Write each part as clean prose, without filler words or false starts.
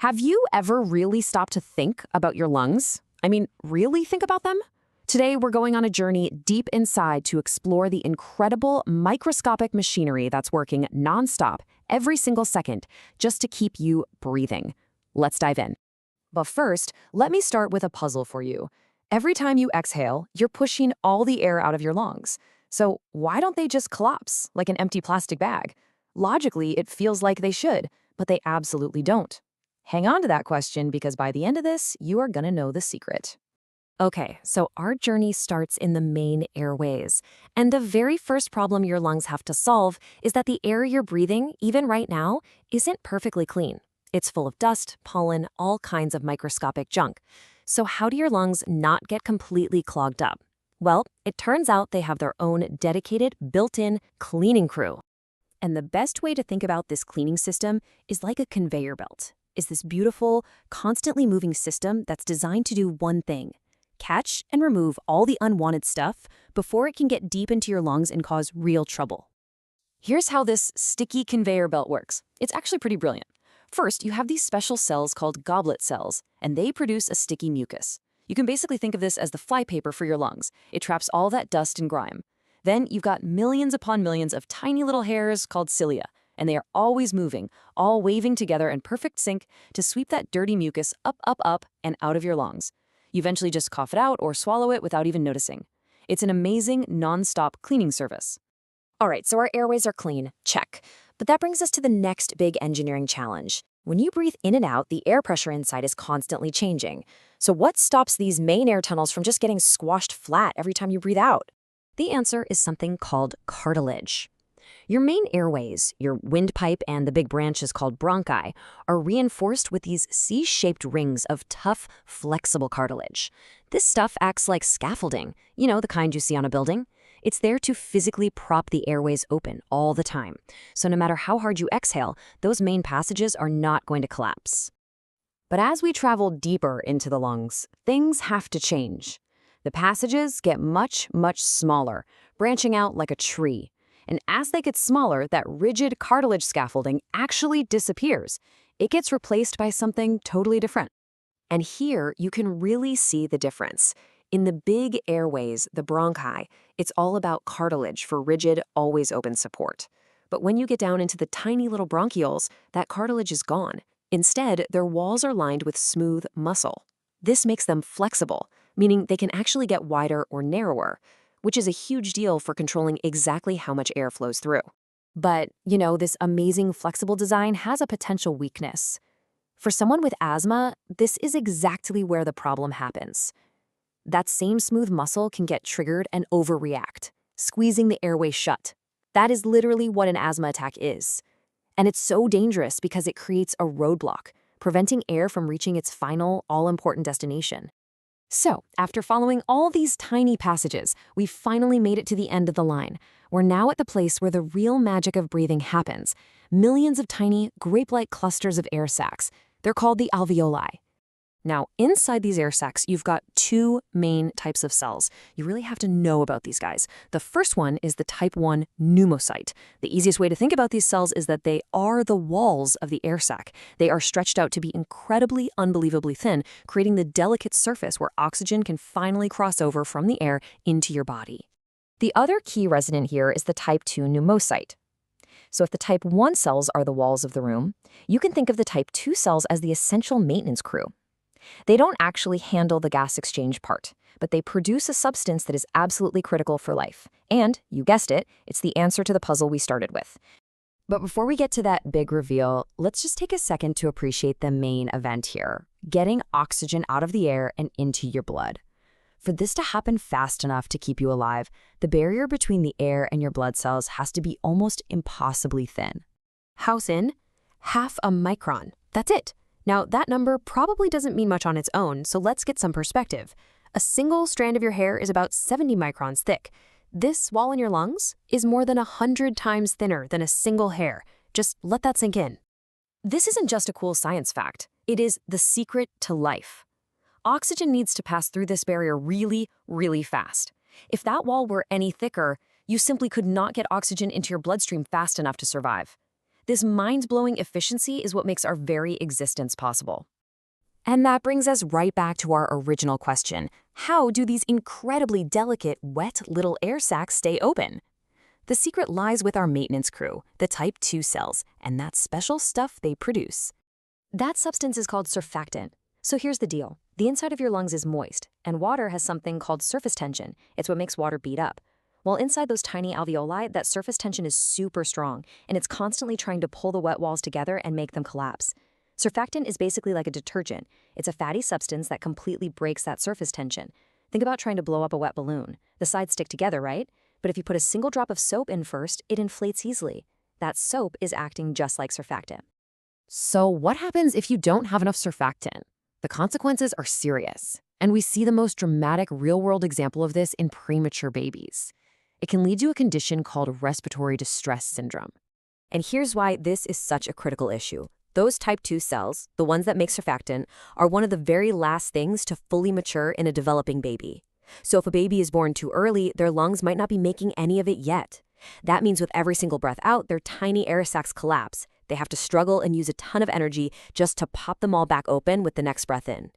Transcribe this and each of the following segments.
Have you ever really stopped to think about your lungs? I mean, really think about them? Today, we're going on a journey deep inside to explore the incredible microscopic machinery that's working nonstop every single second just to keep you breathing. Let's dive in. But first, let me start with a puzzle for you. Every time you exhale, you're pushing all the air out of your lungs. So why don't they just collapse like an empty plastic bag? Logically, it feels like they should, but they absolutely don't. Hang on to that question because by the end of this, you are gonna know the secret. Okay, so our journey starts in the main airways. And the very first problem your lungs have to solve is that the air you're breathing, even right now, isn't perfectly clean. It's full of dust, pollen, all kinds of microscopic junk. So how do your lungs not get completely clogged up? Well, it turns out they have their own dedicated, built-in cleaning crew. And the best way to think about this cleaning system is like a conveyor belt. Is this beautiful, constantly moving system that's designed to do one thing: catch and remove all the unwanted stuff before it can get deep into your lungs and cause real trouble. Here's how this sticky conveyor belt works. It's actually pretty brilliant. First, you have these special cells called goblet cells, and they produce a sticky mucus. You can basically think of this as the flypaper for your lungs. It traps all that dust and grime. Then you've got millions upon millions of tiny little hairs called cilia, and they are always moving, all waving together in perfect sync to sweep that dirty mucus up, up, up, and out of your lungs. You eventually just cough it out or swallow it without even noticing. It's an amazing, non-stop cleaning service. All right, so our airways are clean, check. But that brings us to the next big engineering challenge. When you breathe in and out, the air pressure inside is constantly changing. So what stops these main air tunnels from just getting squashed flat every time you breathe out? The answer is something called cartilage. Your main airways, your windpipe and the big branches called bronchi, are reinforced with these C-shaped rings of tough, flexible cartilage. This stuff acts like scaffolding, the kind you see on a building. It's there to physically prop the airways open all the time. So no matter how hard you exhale, those main passages are not going to collapse. But as we travel deeper into the lungs, things have to change. The passages get much, much smaller, branching out like a tree. And as they get smaller, that rigid cartilage scaffolding actually disappears. It gets replaced by something totally different. And here you can really see the difference. In the big airways, the bronchi, it's all about cartilage for rigid, always open support. But when you get down into the tiny little bronchioles, that cartilage is gone. Instead, their walls are lined with smooth muscle. This makes them flexible, meaning they can actually get wider or narrower, which is a huge deal for controlling exactly how much air flows through. But, this amazing flexible design has a potential weakness. For someone with asthma, this is exactly where the problem happens. That same smooth muscle can get triggered and overreact, squeezing the airway shut. That is literally what an asthma attack is. And it's so dangerous because it creates a roadblock, preventing air from reaching its final, all-important destination. So, after following all these tiny passages, we finally made it to the end of the line. We're now at the place where the real magic of breathing happens. Millions of tiny, grape-like clusters of air sacs. They're called the alveoli. Now, inside these air sacs, you've got two main types of cells. You really have to know about these guys. The first one is the type 1 pneumocyte. The easiest way to think about these cells is that they are the walls of the air sac. They are stretched out to be incredibly, unbelievably thin, creating the delicate surface where oxygen can finally cross over from the air into your body. The other key resident here is the type 2 pneumocyte. So if the type 1 cells are the walls of the room, you can think of the type 2 cells as the essential maintenance crew. They don't actually handle the gas exchange part, but they produce a substance that is absolutely critical for life. And, you guessed it, it's the answer to the puzzle we started with. But before we get to that big reveal, let's just take a second to appreciate the main event here: getting oxygen out of the air and into your blood. For this to happen fast enough to keep you alive, the barrier between the air and your blood cells has to be almost impossibly thin. How thin? 0.5 micron. That's it. Now, that number probably doesn't mean much on its own, so let's get some perspective. A single strand of your hair is about 70 microns thick. This wall in your lungs is more than 100 times thinner than a single hair. Just let that sink in. This isn't just a cool science fact. It is the secret to life. Oxygen needs to pass through this barrier really, really fast. If that wall were any thicker, you simply could not get oxygen into your bloodstream fast enough to survive. This mind-blowing efficiency is what makes our very existence possible. And that brings us right back to our original question. How do these incredibly delicate, wet little air sacs stay open? The secret lies with our maintenance crew, the type 2 cells, and that special stuff they produce. That substance is called surfactant. So here's the deal. The inside of your lungs is moist, and water has something called surface tension. It's what makes water beat up. While inside those tiny alveoli, that surface tension is super strong, and it's constantly trying to pull the wet walls together and make them collapse. Surfactant is basically like a detergent. It's a fatty substance that completely breaks that surface tension. Think about trying to blow up a wet balloon. The sides stick together, right? But if you put a single drop of soap in first, it inflates easily. That soap is acting just like surfactant. So what happens if you don't have enough surfactant? The consequences are serious. And we see the most dramatic real-world example of this in premature babies. It can lead to a condition called respiratory distress syndrome. And here's why this is such a critical issue. Those type 2 cells, the ones that make surfactant, are one of the very last things to fully mature in a developing baby. So if a baby is born too early, their lungs might not be making any of it yet. That means with every single breath out, their tiny air sacs collapse. They have to struggle and use a ton of energy just to pop them all back open with the next breath in.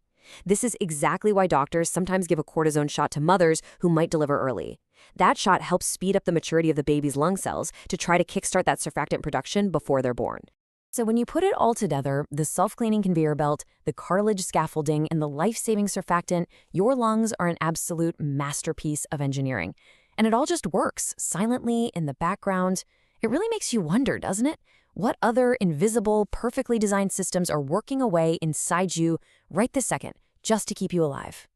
This is exactly why doctors sometimes give a cortisone shot to mothers who might deliver early. That shot helps speed up the maturity of the baby's lung cells to try to kickstart that surfactant production before they're born. So when you put it all together, the self-cleaning conveyor belt, the cartilage scaffolding, and the life-saving surfactant, your lungs are an absolute masterpiece of engineering. And it all just works, silently, in the background. It really makes you wonder, doesn't it? What other invisible, perfectly designed systems are working away inside you right this second, just to keep you alive?